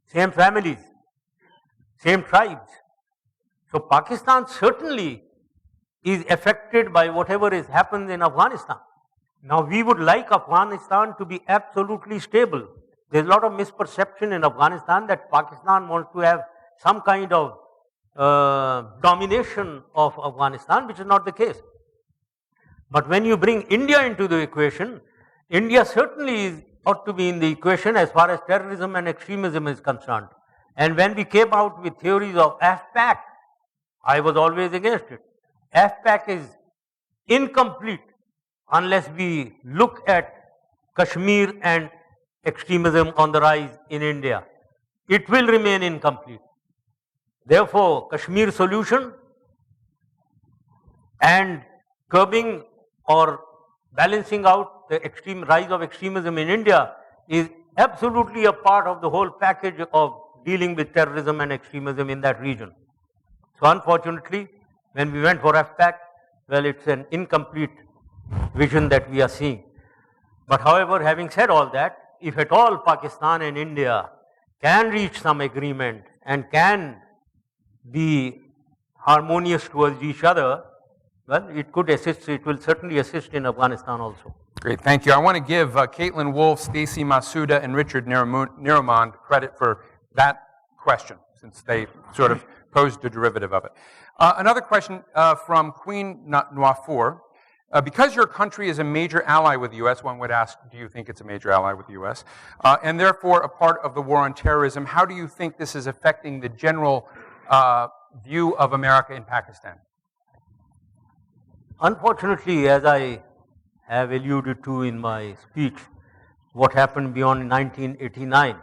same families, same tribes. So Pakistan certainly is affected by whatever is happened in Afghanistan. Now we would like Afghanistan to be absolutely stable. There's a lot of misperception in Afghanistan that Pakistan wants to have some kind of domination of Afghanistan, which is not the case. But when you bring India into the equation, India certainly ought to be in the equation as far as terrorism and extremism is concerned. And when we came out with theories of AFPAC, I was always against it. AFPAC is incomplete unless we look at Kashmir and extremism on the rise in India. It will remain incomplete. Therefore, Kashmir solution and curbing or balancing out the extreme rise of extremism in India is absolutely a part of the whole package of dealing with terrorism and extremism in that region. So unfortunately, when we went for FPAC, well, it's an incomplete vision that we are seeing. But however, having said all that, if at all Pakistan and India can reach some agreement and can be harmonious towards each other, well, it could assist, it will certainly assist in Afghanistan also. Great, thank you. I want to give Caitlin Wolf, Stacy Masuda, and Richard Niramond credit for that question, since they sort of posed a derivative of it. Another question from Queen Noafour. Because your country is a major ally with the U.S., one would ask, do you think it's a major ally with the U.S., and therefore a part of the war on terrorism, how do you think this is affecting the general view of America in Pakistan? Unfortunately, as I have alluded to in my speech, what happened beyond 1989.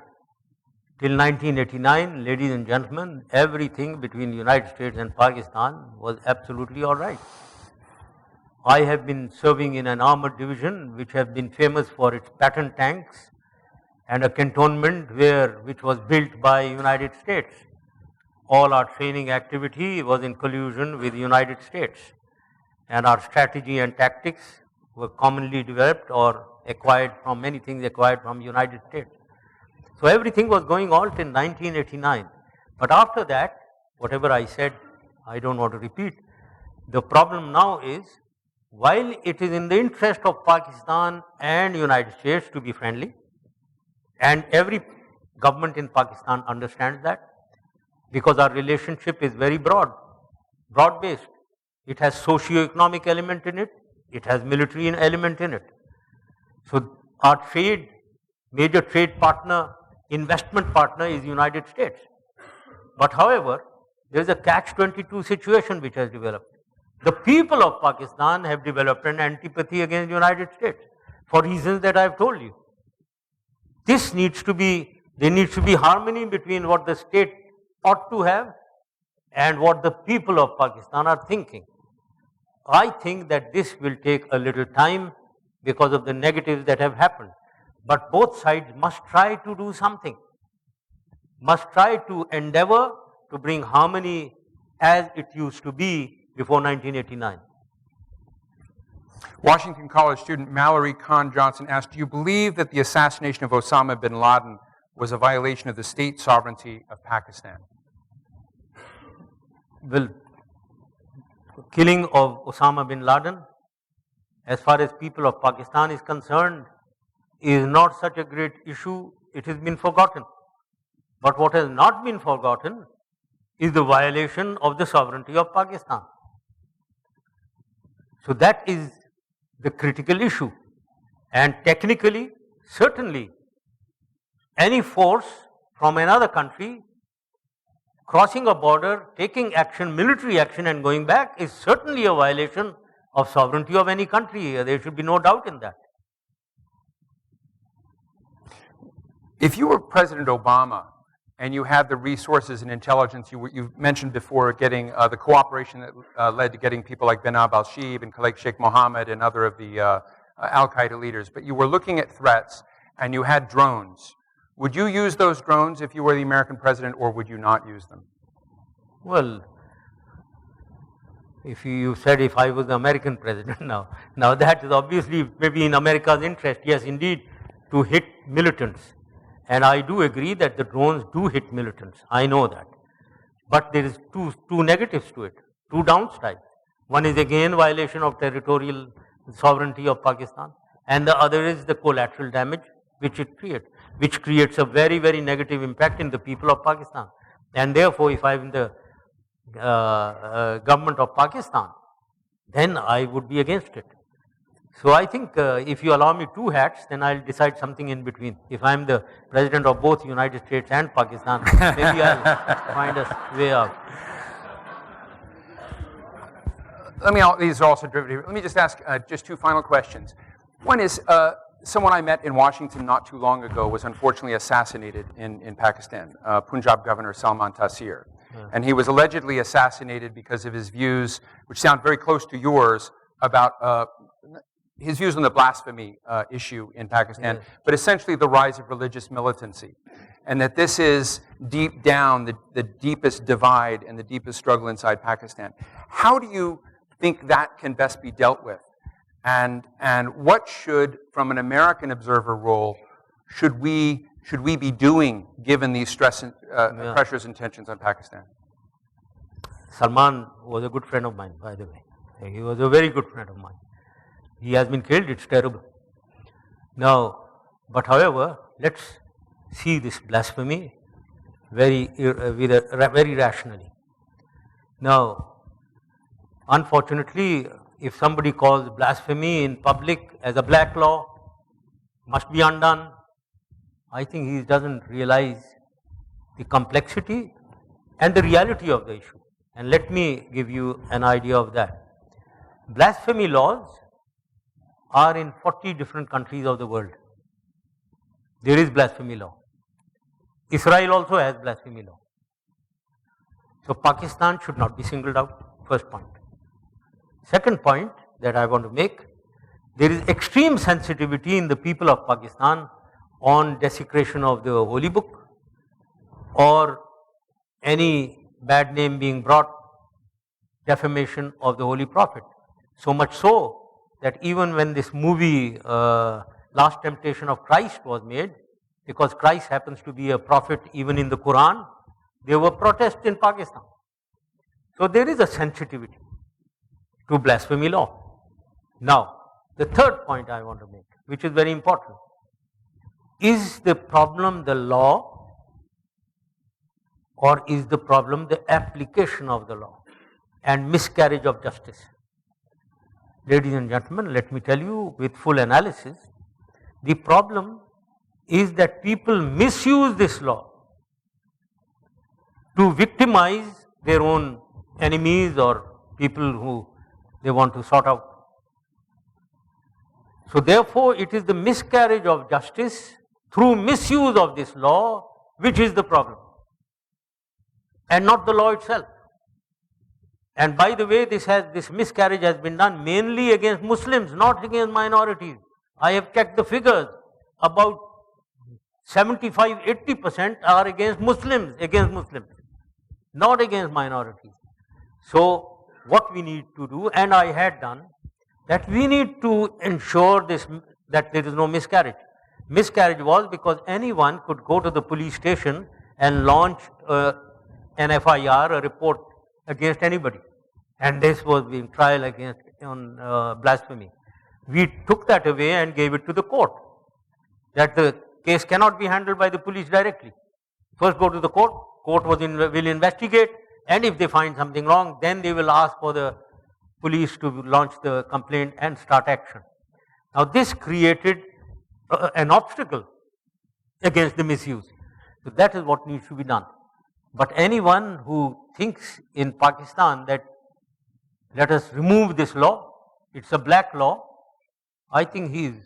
Till 1989, ladies and gentlemen, everything between the United States and Pakistan was absolutely all right. I have been serving in an armored division which has been famous for its pattern tanks and a cantonment which was built by United States. All our training activity was in collusion with the United States, and our strategy and tactics were commonly developed or acquired from many things acquired from the United States. So everything was going on till 1989. But after that, whatever I said, I don't want to repeat. The problem now is, while it is in the interest of Pakistan and United States to be friendly, and every government in Pakistan understands that, because our relationship is very broad-based. It has socio-economic element in it, it has military element in it. So our major trade partner, investment partner is United States. But however, there is a catch-22 situation which has developed. The people of Pakistan have developed an antipathy against the United States for reasons that I have told you. There needs to be harmony between what the state ought to have and what the people of Pakistan are thinking. I think that this will take a little time because of the negatives that have happened. But both sides must try to do something, must try to endeavor to bring harmony as it used to be before 1989. Washington College student Mallory Kahn Johnson asked, do you believe that the assassination of Osama bin Laden was a violation of the state sovereignty of Pakistan? Well, killing of Osama bin Laden, as far as people of Pakistan is concerned, is not such a great issue. It has been forgotten. But what has not been forgotten is the violation of the sovereignty of Pakistan. So that is the critical issue. And technically, certainly, any force from another country crossing a border, taking action, military action and going back is certainly a violation of sovereignty of any country. There should be no doubt in that. If you were President Obama and you had the resources and intelligence, you mentioned before getting the cooperation that led to getting people like Benab al-Shib and Khalid Sheikh Mohammed and other of the al-Qaeda leaders, but you were looking at threats and you had drones. Would you use those drones if you were the American president, or would you not use them? Well, if you said if I was the American president now that is obviously maybe in America's interest, yes indeed, to hit militants. And I do agree that the drones do hit militants, I know that. But there is two negatives to it, two downsides. One is again violation of territorial sovereignty of Pakistan, and the other is the collateral damage which it creates, which creates a very, very negative impact in the people of Pakistan. And therefore, if I am the government of Pakistan, then I would be against it. So I think if you allow me two hats, then I'll decide something in between. If I'm the president of both United States and Pakistan, maybe I'll find a way out. These are also derivative. Let me just ask just two final questions. One is, someone I met in Washington not too long ago was unfortunately assassinated in Pakistan, Punjab Governor Salman Taseer. And he was allegedly assassinated because of his views, which sound very close to yours, about his views on the blasphemy issue in Pakistan, but essentially the rise of religious militancy. And that this is deep down the deepest divide and the deepest struggle inside Pakistan. How do you think that can best be dealt with? And what should, from an American observer role, should we be doing given these stress and, pressures and tensions on Pakistan? Salman was a good friend of mine, by the way. He was a very good friend of mine. He has been killed, it's terrible. Now, but however, let's see this blasphemy very rationally. Now, unfortunately, if somebody calls blasphemy in public as a black law, must be undone, I think he doesn't realize the complexity and the reality of the issue. And let me give you an idea of that. Blasphemy laws are in 40 different countries of the world. There is blasphemy law. Israel also has blasphemy law. So Pakistan should not be singled out, first point. Second point that I want to make, there is extreme sensitivity in the people of Pakistan on desecration of the holy book or any bad name being brought, defamation of the holy prophet. So much so that even when this movie Last Temptation of Christ was made, because Christ happens to be a prophet even in the Quran, there were protests in Pakistan. So there is a sensitivity to blasphemy law. Now, the third point I want to make, which is very important, is the problem the law or is the problem the application of the law and miscarriage of justice? Ladies and gentlemen, let me tell you with full analysis, the problem is that people misuse this law to victimize their own enemies or people who they want to sort out. So therefore, it is the miscarriage of justice through misuse of this law which is the problem, and not the law itself. And by the way, this miscarriage has been done mainly against Muslims, not against minorities. I have checked the figures. About 75-80% are against Muslims, not against minorities. So what we need to do, and I had done, that we need to ensure this, that there is no miscarriage. Miscarriage was because anyone could go to the police station and launch an FIR, a report against anybody. And this was being trial against on blasphemy. We took that away and gave it to the court, that the case cannot be handled by the police directly. First go to the court, court will investigate, and if they find something wrong, then they will ask for the police to launch the complaint and start action. Now this created an obstacle against the misuse. So that is what needs to be done. But anyone who thinks in Pakistan that let us remove this law, it's a black law, I think he is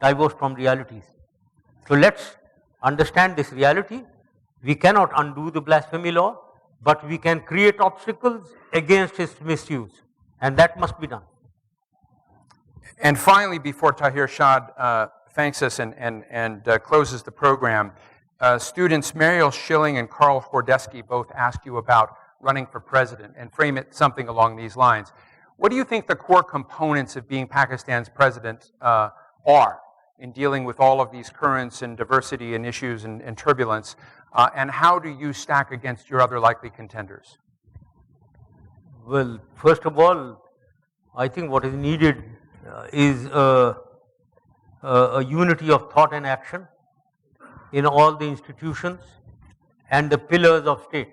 divorced from realities. So let's understand this reality. We cannot undo the blasphemy law, but we can create obstacles against its misuse, and that must be done. And finally, before Tahir Shad thanks us and closes the program, students Mariel Schilling and Carl Hordeski both ask you about running for president and frame it something along these lines. What do you think the core components of being Pakistan's president are in dealing with all of these currents and diversity and issues and turbulence? And how do you stack against your other likely contenders? Well, first of all, I think what is needed is a unity of thought and action in all the institutions and the pillars of state.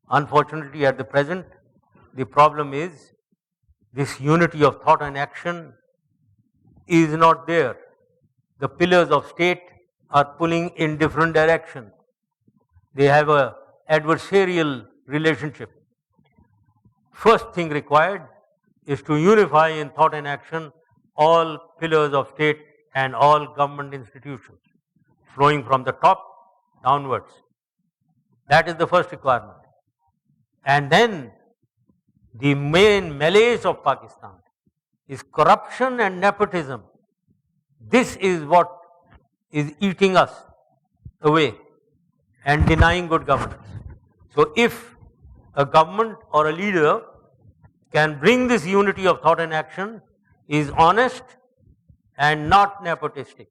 Unfortunately, at the present, the problem is this unity of thought and action is not there. The pillars of state are pulling in different directions. They have an adversarial relationship. First thing required is to unify in thought and action all pillars of state and all government institutions, flowing from the top downwards. That is the first requirement. And then the main malaise of Pakistan is corruption and nepotism. This is what is eating us away and denying good governance. So if a government or a leader can bring this unity of thought and action, is honest and not nepotistic,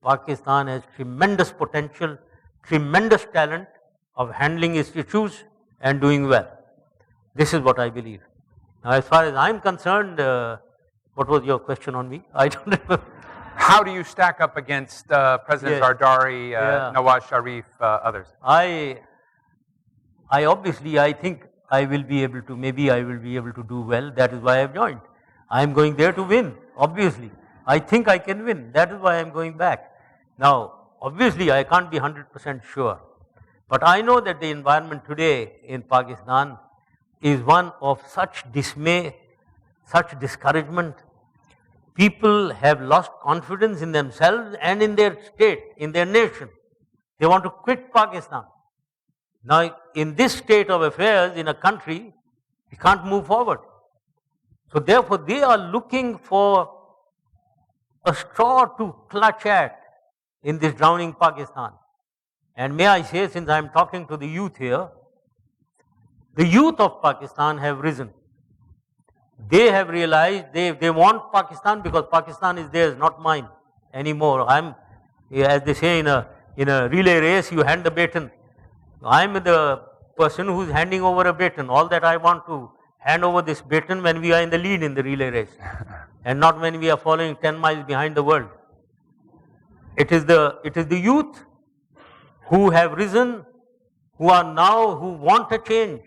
Pakistan has tremendous potential, tremendous talent of handling its issues and doing well. This is what I believe. Now, as far as I'm concerned, what was your question on me? I don't remember. How do you stack up against President Zardari, Nawaz Sharif, others? I obviously, I think I will be able to, maybe I will be able to do well. That is why I have joined. I am going there to win, obviously. I think I can win. That is why I am going back. Now, obviously, I can't be 100% sure. But I know that the environment today in Pakistan is one of such dismay, such discouragement. People have lost confidence in themselves and in their state, in their nation. They want to quit Pakistan. Now, in this state of affairs in a country, we can't move forward. So therefore, they are looking for a straw to clutch at in this drowning Pakistan. And may I say, since I am talking to the youth here, the youth of Pakistan have risen. They have realized they want Pakistan because Pakistan is theirs, not mine anymore. I'm, as they say in a relay race, you hand the baton. I'm the person who's handing over a baton. All that I want to hand over this baton when we are in the lead in the relay race, and not when we are following 10 miles behind the world. It is the youth who have risen, who want a change.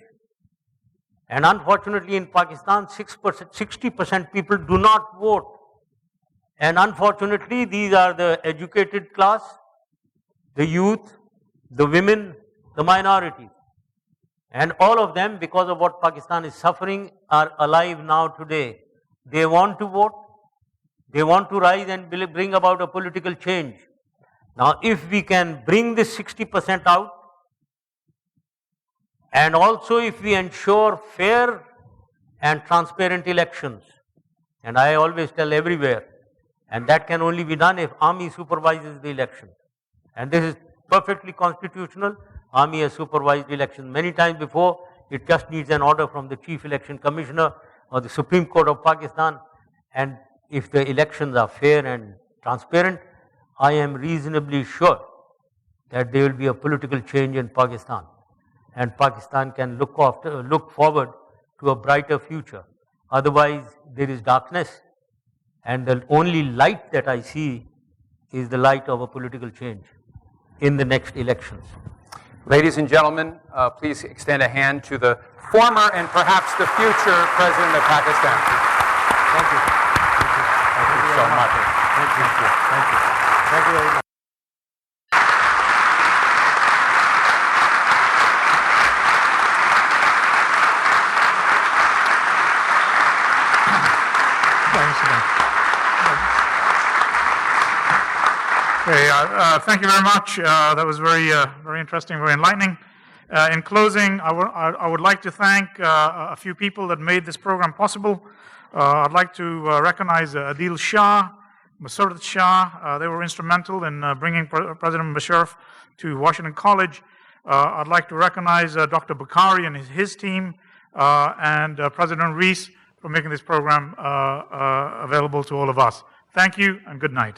And unfortunately in Pakistan, 60% people do not vote. And unfortunately, these are the educated class, the youth, the women, the minorities. And all of them, because of what Pakistan is suffering, are alive now today. They want to vote. They want to rise and bring about a political change. Now, if we can bring this 60% out, and also if we ensure fair and transparent elections, and I always tell everywhere, and that can only be done if army supervises the election. And this is perfectly constitutional. Army has supervised elections many times before. It just needs an order from the Chief Election Commissioner or the Supreme Court of Pakistan. And if the elections are fair and transparent, I am reasonably sure that there will be a political change in Pakistan. And Pakistan can look forward to a brighter future. Otherwise, there is darkness. And the only light that I see is the light of a political change in the next elections. Ladies and gentlemen, please extend a hand to the former and perhaps the future President of Pakistan. Thank you. Thank you so much. Thank you. Thank you. Thank you very much. Thank you very much. That was very interesting, very enlightening. In closing, I would like to thank a few people that made this program possible. I'd like to recognize Adil Shah, Masarrat Shah. They were instrumental in bringing President Musharraf to Washington College. I'd like to recognize Dr. Bukhari and his team, and President Rees for making this program available to all of us. Thank you and good night.